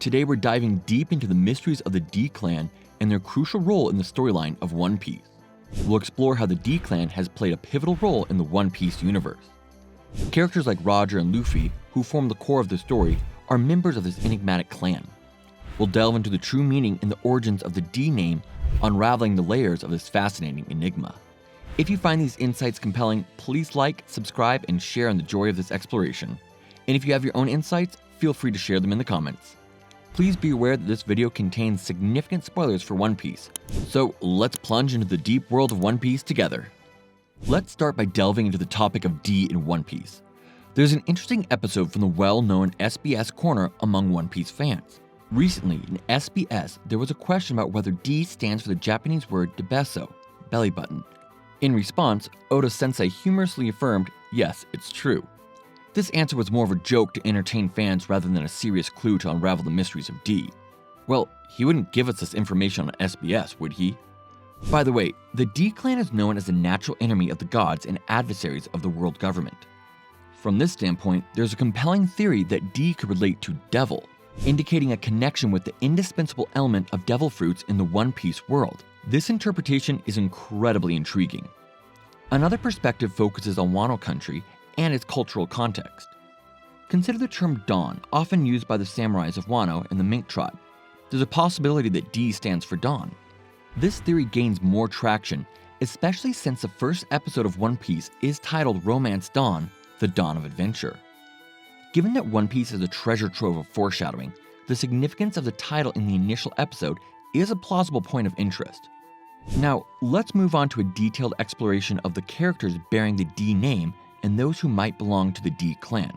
Today we're diving deep into the mysteries of the D Clan and their crucial role in the storyline of One Piece. We'll explore how the D Clan has played a pivotal role in the One Piece universe. Characters like Roger and Luffy, who form the core of the story, are members of this enigmatic clan. We'll delve into the true meaning and the origins of the D name, unraveling the layers of this fascinating enigma. If you find these insights compelling, please like, subscribe, and share in the joy of this exploration. And if you have your own insights, feel free to share them in the comments. Please be aware that this video contains significant spoilers for One Piece, so let's plunge into the deep world of One Piece together. Let's start by delving into the topic of D in One Piece. There's an interesting episode from the well-known SBS corner among One Piece fans. Recently, in SBS, there was a question about whether D stands for the Japanese word debeso, belly button. In response, Oda-sensei humorously affirmed, yes, it's true. This answer was more of a joke to entertain fans rather than a serious clue to unravel the mysteries of D. Well, he wouldn't give us this information on SBS, would he? By the way, the D Clan is known as the natural enemy of the gods and adversaries of the world government. From this standpoint, there's a compelling theory that D could relate to devil, indicating a connection with the indispensable element of devil fruits in the One Piece world. This interpretation is incredibly intriguing. Another perspective focuses on Wano country and its cultural context. Consider the term Dawn, often used by the samurais of Wano and the Mink tribe. There's a possibility that D stands for Dawn. This theory gains more traction, especially since the first episode of One Piece is titled Romance Dawn, the Dawn of Adventure. Given that One Piece is a treasure trove of foreshadowing, the significance of the title in the initial episode is a plausible point of interest. Now, let's move on to a detailed exploration of the characters bearing the D name and those who might belong to the D Clan.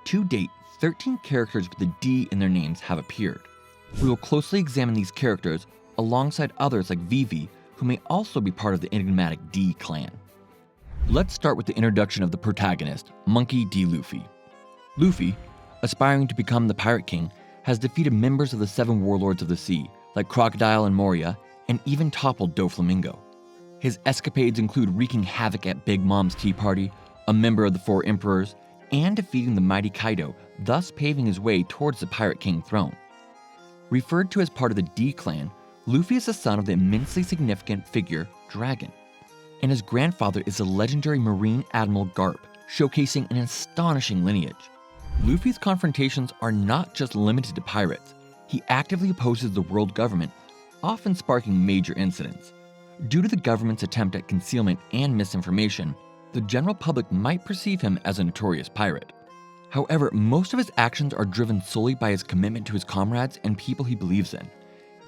To date, 13 characters with the D in their names have appeared. We will closely examine these characters alongside others like Vivi, who may also be part of the enigmatic D Clan. Let's start with the introduction of the protagonist, Monkey D. Luffy. Luffy, aspiring to become the Pirate King, has defeated members of the 7 Warlords of the Sea, like Crocodile and Moria, and even toppled Doflamingo. His escapades include wreaking havoc at Big Mom's Tea Party, a member of the 4 Emperors, and defeating the mighty Kaido, thus paving his way towards the Pirate King throne. Referred to as part of the D Clan, Luffy is the son of the immensely significant figure, Dragon, and his grandfather is the legendary Marine Admiral Garp, showcasing an astonishing lineage. Luffy's confrontations are not just limited to pirates. He actively opposes the world government, often sparking major incidents. Due to the government's attempt at concealment and misinformation, the general public might perceive him as a notorious pirate. However, most of his actions are driven solely by his commitment to his comrades and people he believes in.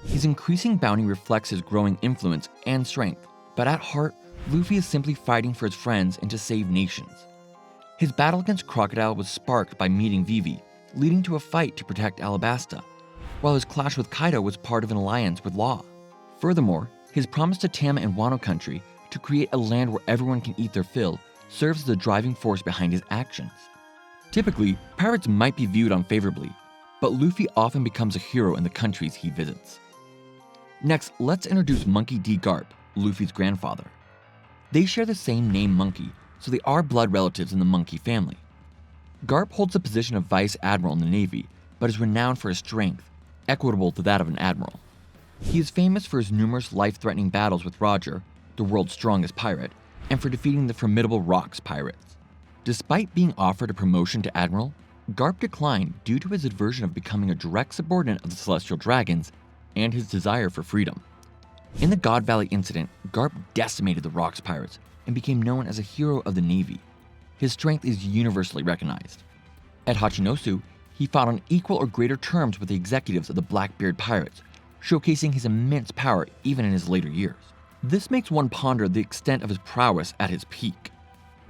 His increasing bounty reflects his growing influence and strength, but at heart, Luffy is simply fighting for his friends and to save nations. His battle against Crocodile was sparked by meeting Vivi, leading to a fight to protect Alabasta, while his clash with Kaido was part of an alliance with Law. Furthermore, his promise to Tama and Wano country to create a land where everyone can eat their fill serves as the driving force behind his actions. Typically, pirates might be viewed unfavorably, but Luffy often becomes a hero in the countries he visits. Next, let's introduce Monkey D. Garp, Luffy's grandfather. They share the same name Monkey, so they are blood relatives in the Monkey family. Garp holds the position of Vice Admiral in the Navy, but is renowned for his strength, equitable to that of an admiral. He is famous for his numerous life-threatening battles with Roger, the world's strongest pirate, and for defeating the formidable Rocks pirates. Despite being offered a promotion to admiral, Garp declined due to his aversion of becoming a direct subordinate of the Celestial Dragons and his desire for freedom. In the God Valley incident, Garp decimated the Rocks pirates and became known as a hero of the Navy. His strength is universally recognized. At Hachinosu, he fought on equal or greater terms with the executives of the Blackbeard pirates, showcasing his immense power even in his later years. This makes one ponder the extent of his prowess at his peak.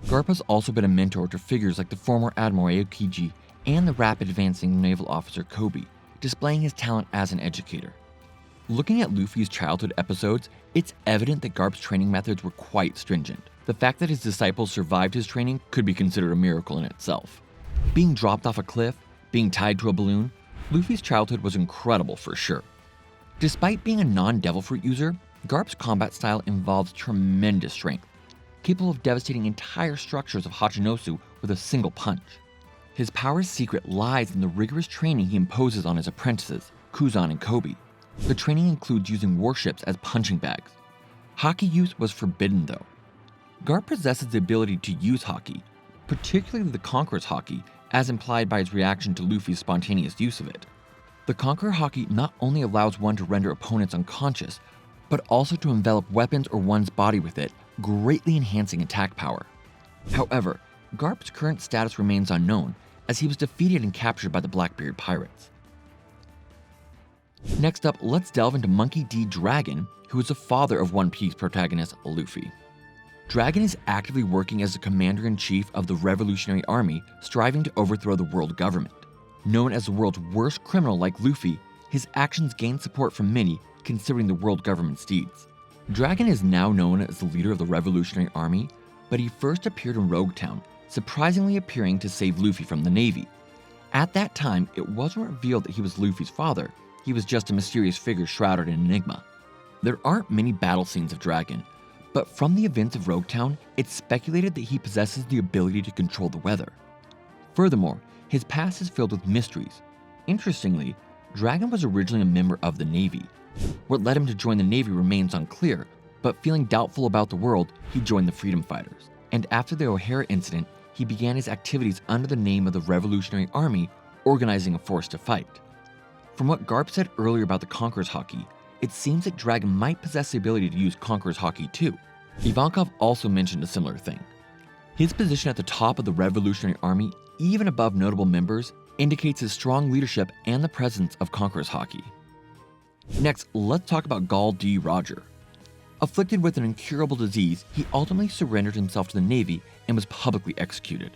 Garp has also been a mentor to figures like the former Admiral Aokiji and the rapid advancing naval officer Kobe, displaying his talent as an educator. Looking at Luffy's childhood episodes, it's evident that Garp's training methods were quite stringent. The fact that his disciples survived his training could be considered a miracle in itself. Being dropped off a cliff, being tied to a balloon, Luffy's childhood was incredible for sure. Despite being a non-Devil Fruit user, Garp's combat style involves tremendous strength, capable of devastating entire structures of Hachinosu with a single punch. His power's secret lies in the rigorous training he imposes on his apprentices, Kuzan and Kobe. The training includes using warships as punching bags. Haki use was forbidden though. Garp possesses the ability to use Haki, particularly the Conqueror's Haki, as implied by his reaction to Luffy's spontaneous use of it. The Conqueror Haki not only allows one to render opponents unconscious, but also to envelop weapons or one's body with it, greatly enhancing attack power. However, Garp's current status remains unknown, as he was defeated and captured by the Blackbeard pirates. Next up, let's delve into Monkey D. Dragon, who is the father of One Piece protagonist Luffy. Dragon is actively working as the commander-in-chief of the Revolutionary Army, striving to overthrow the world government. Known as the world's worst criminal like Luffy, his actions gain support from many, considering the world government's deeds. Dragon is now known as the leader of the Revolutionary Army, but he first appeared in Rogue Town, surprisingly appearing to save Luffy from the Navy. At that time, it wasn't revealed that he was Luffy's father. He was just a mysterious figure shrouded in enigma. There aren't many battle scenes of Dragon, but from the events of Rogue Town, it's speculated that he possesses the ability to control the weather. Furthermore, his past is filled with mysteries. Interestingly, Dragon was originally a member of the Navy. What led him to join the Navy remains unclear, but feeling doubtful about the world, he joined the Freedom Fighters. And after the O'Hara incident, he began his activities under the name of the Revolutionary Army, organizing a force to fight. From what Garp said earlier about the Conqueror's Haki, it seems that Dragon might possess the ability to use Conqueror's Haki too. Ivankov also mentioned a similar thing. His position at the top of the Revolutionary Army, even above notable members, indicates his strong leadership and the presence of Conqueror's Haki. Next, let's talk about Gall D. Roger. Afflicted with an incurable disease, he ultimately surrendered himself to the Navy and was publicly executed.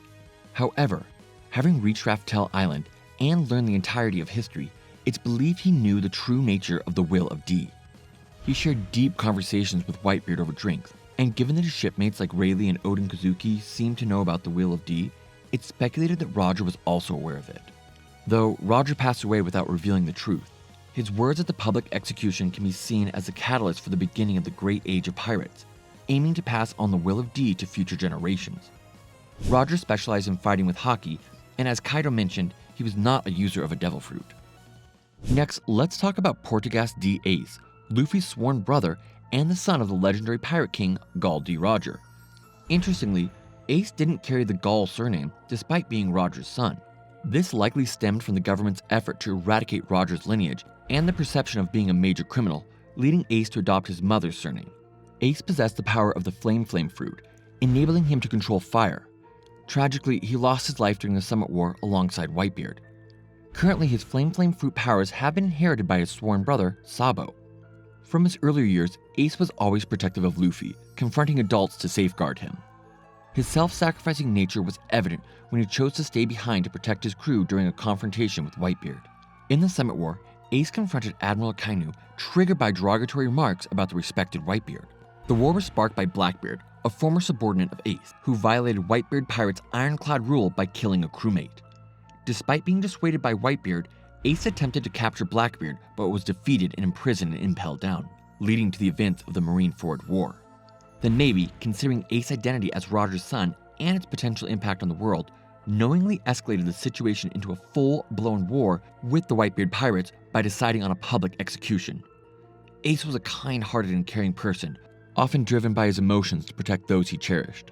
However, having reached Raftel Island and learned the entirety of history, it's believed he knew the true nature of the will of D. He shared deep conversations with Whitebeard over drinks, and given that his shipmates like Rayleigh and Odin Kazuki seemed to know about the will of D, it's speculated that Roger was also aware of it. Though Roger passed away without revealing the truth, his words at the public execution can be seen as a catalyst for the beginning of the Great Age of Pirates, aiming to pass on the will of D to future generations. Roger specialized in fighting with Haki, and as Kaido mentioned, he was not a user of a devil fruit. Next, let's talk about Portugast D. Ace, Luffy's sworn brother and the son of the legendary pirate king Gall D. Roger. Interestingly, Ace didn't carry the Gall surname despite being Roger's son. This likely stemmed from the government's effort to eradicate Roger's lineage and the perception of being a major criminal, leading Ace to adopt his mother's surname. Ace possessed the power of the Flame fruit, enabling him to control fire. Tragically, he lost his life during the Summit War alongside Whitebeard. Currently, his Flame fruit powers have been inherited by his sworn brother, Sabo. From his earlier years, Ace was always protective of Luffy, confronting adults to safeguard him. His self-sacrificing nature was evident when he chose to stay behind to protect his crew during a confrontation with Whitebeard. In the Summit War, Ace confronted Admiral Akainu, triggered by derogatory remarks about the respected Whitebeard. The war was sparked by Blackbeard, a former subordinate of Ace, who violated Whitebeard pirates' ironclad rule by killing a crewmate. Despite being dissuaded by Whitebeard, Ace attempted to capture Blackbeard but was defeated and imprisoned and impaled down, leading to the events of the Marineford War. The Navy, considering Ace's identity as Roger's son and its potential impact on the world, knowingly escalated the situation into a full-blown war with the Whitebeard pirates by deciding on a public execution. Ace was a kind-hearted and caring person, often driven by his emotions to protect those he cherished.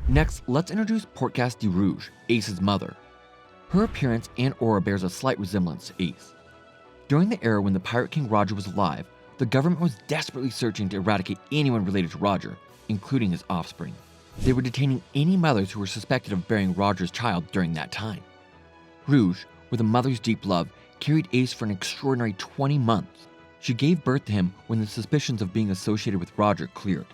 Next, let's introduce Portgas de Rouge, Ace's mother. Her appearance and aura bears a slight resemblance to Ace. During the era when the Pirate King Roger was alive, the government was desperately searching to eradicate anyone related to Roger, including his offspring. They were detaining any mothers who were suspected of bearing Roger's child during that time. Rouge, with a mother's deep love, carried Ace for an extraordinary 20 months. She gave birth to him when the suspicions of being associated with Roger cleared.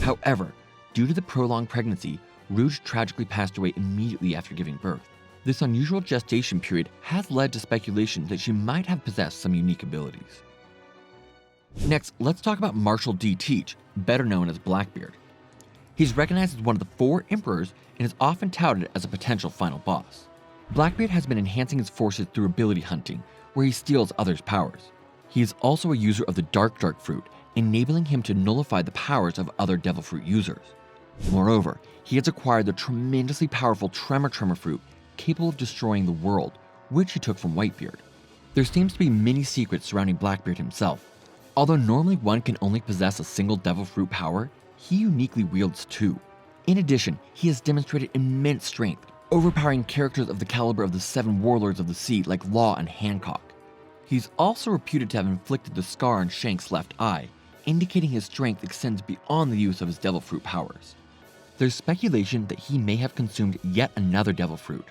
However, due to the prolonged pregnancy, Rouge tragically passed away immediately after giving birth. This unusual gestation period has led to speculation that she might have possessed some unique abilities. Next, let's talk about Marshal D. Teach, better known as Blackbeard. He's recognized as one of the 4 emperors and is often touted as a potential final boss. Blackbeard has been enhancing his forces through ability hunting, where he steals others' powers. He is also a user of the Dark fruit, enabling him to nullify the powers of other Devil Fruit users. Moreover, he has acquired the tremendously powerful Tremor fruit, capable of destroying the world, which he took from Whitebeard. There seems to be many secrets surrounding Blackbeard himself. Although normally one can only possess a single devil fruit power, he uniquely wields two. In addition, he has demonstrated immense strength, overpowering characters of the caliber of the 7 warlords of the sea like Law and Hancock. He's also reputed to have inflicted the scar on Shank's left eye, indicating his strength extends beyond the use of his devil fruit powers. There's speculation that he may have consumed yet another devil fruit,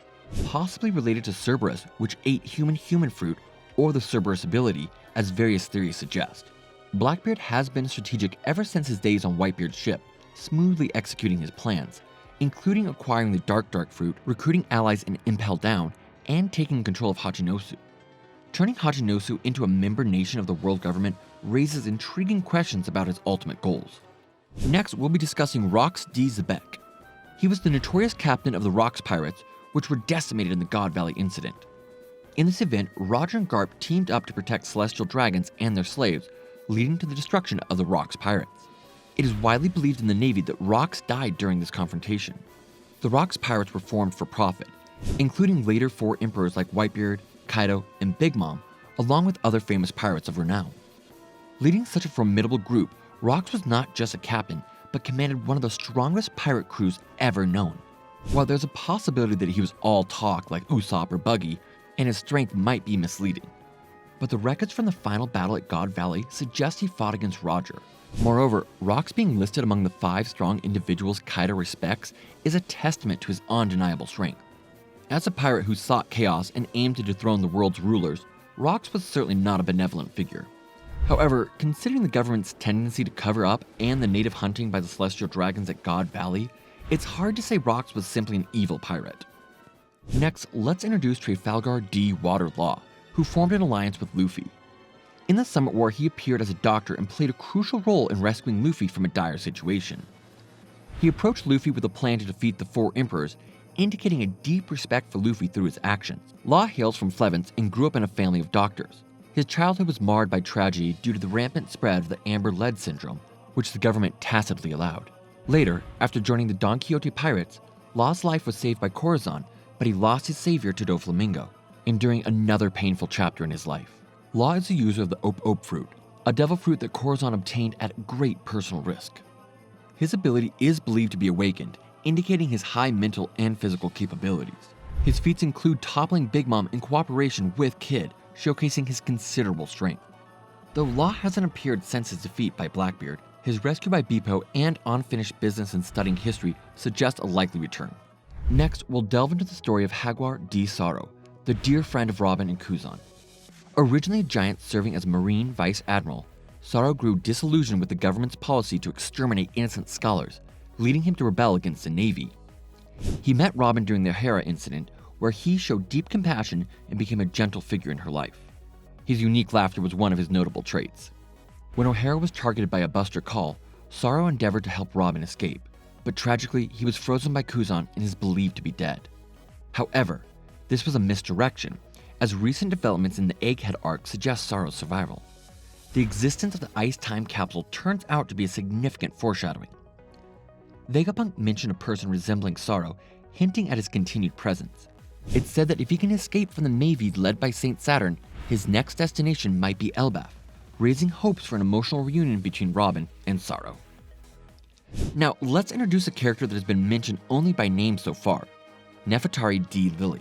possibly related to Cerberus, which ate human fruit, or the Cerberus ability, as various theories suggest. Blackbeard has been strategic ever since his days on Whitebeard's ship, smoothly executing his plans, including acquiring the dark fruit, recruiting allies in Impel Down, and taking control of Hachinosu. Turning Hachinosu into a member nation of the world government raises intriguing questions about his ultimate goals. Next, we'll be discussing Rox D. Zebek. He was the notorious captain of the Rox Pirates, which were decimated in the God Valley incident. In this event, Roger and Garp teamed up to protect celestial dragons and their slaves, leading to the destruction of the Rox Pirates. It is widely believed in the Navy that Rox died during this confrontation. The Rox Pirates were formed for profit, including later 4 emperors like Whitebeard, Kaido, and Big Mom, along with other famous pirates of renown. Leading such a formidable group, Rox was not just a captain, but commanded one of the strongest pirate crews ever known. While there's a possibility that he was all talk like Usopp or Buggy, and his strength might be misleading, but the records from the final battle at God Valley suggest he fought against Roger. Moreover, Rox being listed among the 5 strong individuals Kaido respects is a testament to his undeniable strength. As a pirate who sought chaos and aimed to dethrone the world's rulers, Rox was certainly not a benevolent figure. However, considering the government's tendency to cover up and the native hunting by the celestial dragons at God Valley, it's hard to say Rox was simply an evil pirate. Next, let's introduce Trafalgar D. Waterlaw, who formed an alliance with Luffy. In the Summit War, he appeared as a doctor and played a crucial role in rescuing Luffy from a dire situation. He approached Luffy with a plan to defeat the 4 emperors, indicating a deep respect for Luffy through his actions. Law hails from Flevence and grew up in a family of doctors. His childhood was marred by tragedy due to the rampant spread of the Amber Lead syndrome, which the government tacitly allowed. Later, after joining the Don Quixote pirates, Law's life was saved by Corazon, but he lost his savior to Doflamingo, enduring another painful chapter in his life. Law is a user of the Op fruit, a devil fruit that Corazon obtained at great personal risk. His ability is believed to be awakened, indicating his high mental and physical capabilities. His feats include toppling Big Mom in cooperation with Kid, showcasing his considerable strength. Though Law hasn't appeared since his defeat by Blackbeard, his rescue by Bepo and unfinished business and studying history suggest a likely return. Next, we'll delve into the story of Jaguar D. Sorrow, the dear friend of Robin and Kuzan. Originally a giant serving as Marine Vice Admiral, Sorrow grew disillusioned with the government's policy to exterminate innocent scholars, leading him to rebel against the Navy. He met Robin during the O'Hara incident, where he showed deep compassion and became a gentle figure in her life. His unique laughter was one of his notable traits. When O'Hara was targeted by a Buster Call, Sorrow endeavored to help Robin escape, but tragically he was frozen by Kuzan and is believed to be dead. However, this was a misdirection, as recent developments in the Egghead arc suggest Sorrow's survival. The existence of the Ice Time Capsule turns out to be a significant foreshadowing. Vegapunk mentioned a person resembling Sorrow, hinting at his continued presence. It's said that if he can escape from the Navy led by Saint Saturn, his next destination might be Elbaf, raising hopes for an emotional reunion between Robin and Sorrow. Now, let's introduce a character that has been mentioned only by name so far, Nefatari D. Lily.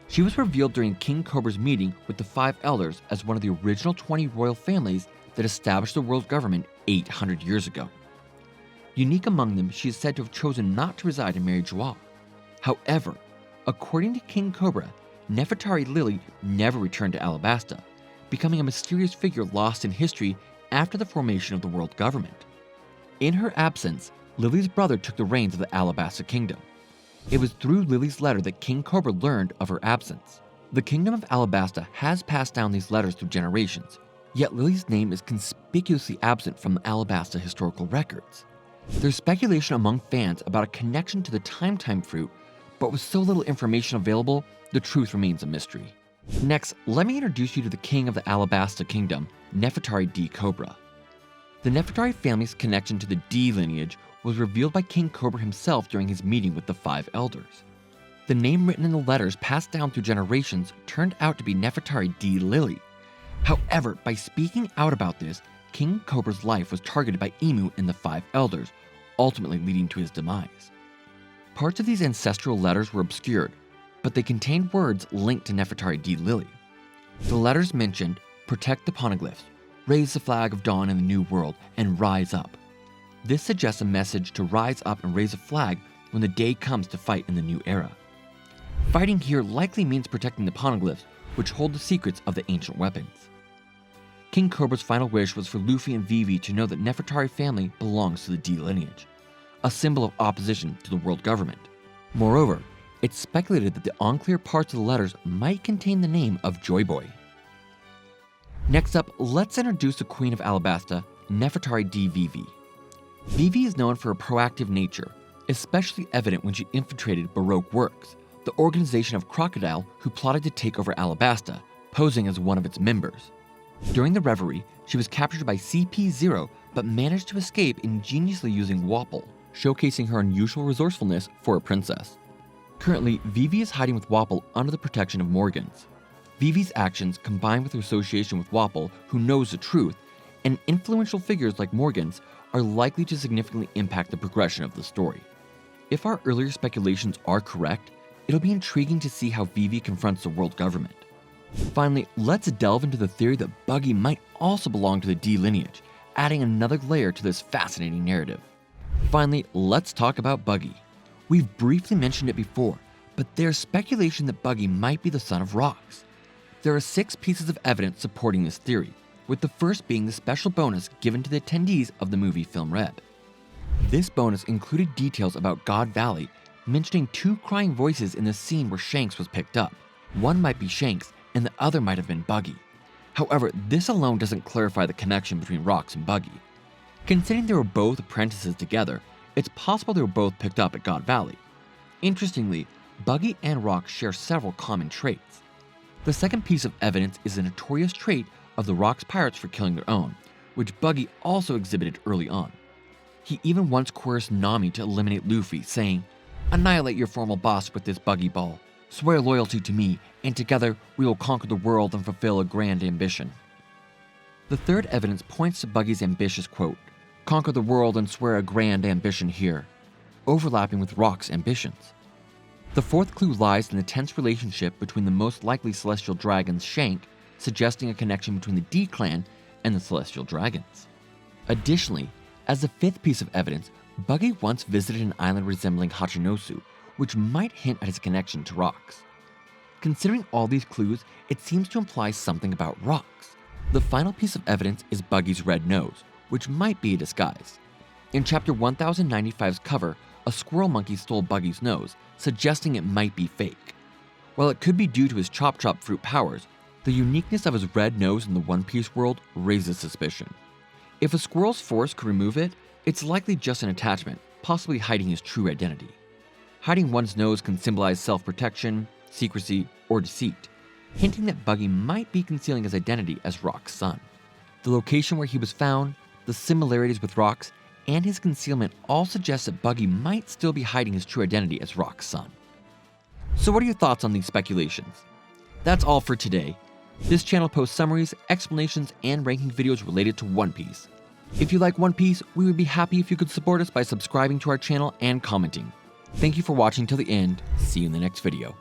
She was revealed during King Cobra's meeting with the 5 elders as one of the original 20 royal families that established the world government 800 years ago. Unique among them, she is said to have chosen not to reside in Mary Joie. However, according to King Cobra, Nefatari Lily never returned to Alabasta, becoming a mysterious figure lost in history after the formation of the world government. In her absence, Lily's brother took the reins of the Alabasta kingdom. It was through Lily's letter that King Cobra learned of her absence. The kingdom of Alabasta has passed down these letters through generations, yet Lily's name is conspicuously absent from the Alabasta historical records. There's speculation among fans about a connection to the Time fruit, but with so little information available, the truth remains a mystery. Next, let me introduce you to the king of the Alabasta kingdom, Nefatari D. Cobra. The Nefatari family's connection to the D lineage was revealed by King Cobra himself during his meeting with the 5 elders. The name written in the letters passed down through generations turned out to be Nefatari Lily. However, by speaking out about this, King Cobra's life was targeted by Emu and the Five Elders, ultimately leading to his demise. Parts of these ancestral letters were obscured, but they contained words linked to Nefatari Lily. The letters mentioned, "Protect the poneglyphs, raise the flag of dawn in the new world, and rise up." This suggests a message to rise up and raise a flag when the day comes to fight in the new era. Fighting here likely means protecting the poneglyphs, which hold the secrets of the ancient weapons. King Cobra's final wish was for Luffy and Vivi to know that Nefertari family belongs to the D lineage, a symbol of opposition to the world government. Moreover, it's speculated that the unclear parts of the letters might contain the name of Joy Boy. Next up, let's introduce the Queen of Alabasta, Nefertari Vivi. Vivi is known for her proactive nature, especially evident when she infiltrated Baroque Works, the organization of Crocodile who plotted to take over Alabasta, posing as one of its members. During the reverie, she was captured by CP0 but managed to escape ingeniously using Wapol, showcasing her unusual resourcefulness for a princess. Currently, Vivi is hiding with Wapol under the protection of Morgans. Vivi's actions, combined with her association with Wapol, who knows the truth, and influential figures like Morgans, are likely to significantly impact the progression of the story. If our earlier speculations are correct, it'll be intriguing to see how Vivi confronts the world government. Finally, let's delve into the theory that Buggy might also belong to the D lineage, adding another layer to this fascinating narrative. Finally, let's talk about Buggy. We've briefly mentioned it before, but there's speculation that Buggy might be the son of Rocks. There are 6 pieces of evidence supporting this theory, with the first being the special bonus given to the attendees of the movie Film Red. This bonus included details about God Valley, mentioning 2 crying voices in the scene where Shanks was picked up. One might be Shanks, and the other might have been Buggy. However, this alone doesn't clarify the connection between Rocks and Buggy. Considering they were both apprentices together, it's possible they were both picked up at God Valley. Interestingly, Buggy and Rocks share several common traits. The second piece of evidence is a notorious trait of the Rocks pirates for killing their own, which Buggy also exhibited early on. He even once coerced Nami to eliminate Luffy, saying, "Annihilate your former boss with this Buggy ball. Swear loyalty to me, and together we will conquer the world and fulfill a grand ambition." The third evidence points to Buggy's ambitious quote, "Conquer the world and swear a grand ambition here," overlapping with Rock's ambitions. The fourth clue lies in the tense relationship between the most likely Celestial Dragons, Shank, suggesting a connection between the D clan and the Celestial Dragons. Additionally, as the fifth piece of evidence, Buggy once visited an island resembling Hachinosu, which might hint at his connection to Rocks. Considering all these clues, it seems to imply something about Rocks. The final piece of evidence is Buggy's red nose, which might be a disguise. In chapter 1095's cover, a squirrel monkey stole Buggy's nose, suggesting it might be fake. While it could be due to his Chop Chop fruit powers, the uniqueness of his red nose in the One Piece world raises suspicion. If a squirrel's force could remove it, it's likely just an attachment, possibly hiding his true identity. Hiding one's nose can symbolize self-protection, secrecy, or deceit, hinting that Buggy might be concealing his identity as Rock's son. The location where he was found, the similarities with Rocks, and his concealment all suggest that Buggy might still be hiding his true identity as Rock's son. So what are your thoughts on these speculations? That's all for today. This channel posts summaries, explanations, and ranking videos related to One Piece. If you like One Piece, we would be happy if you could support us by subscribing to our channel and commenting. Thank you for watching till the end. See you in the next video.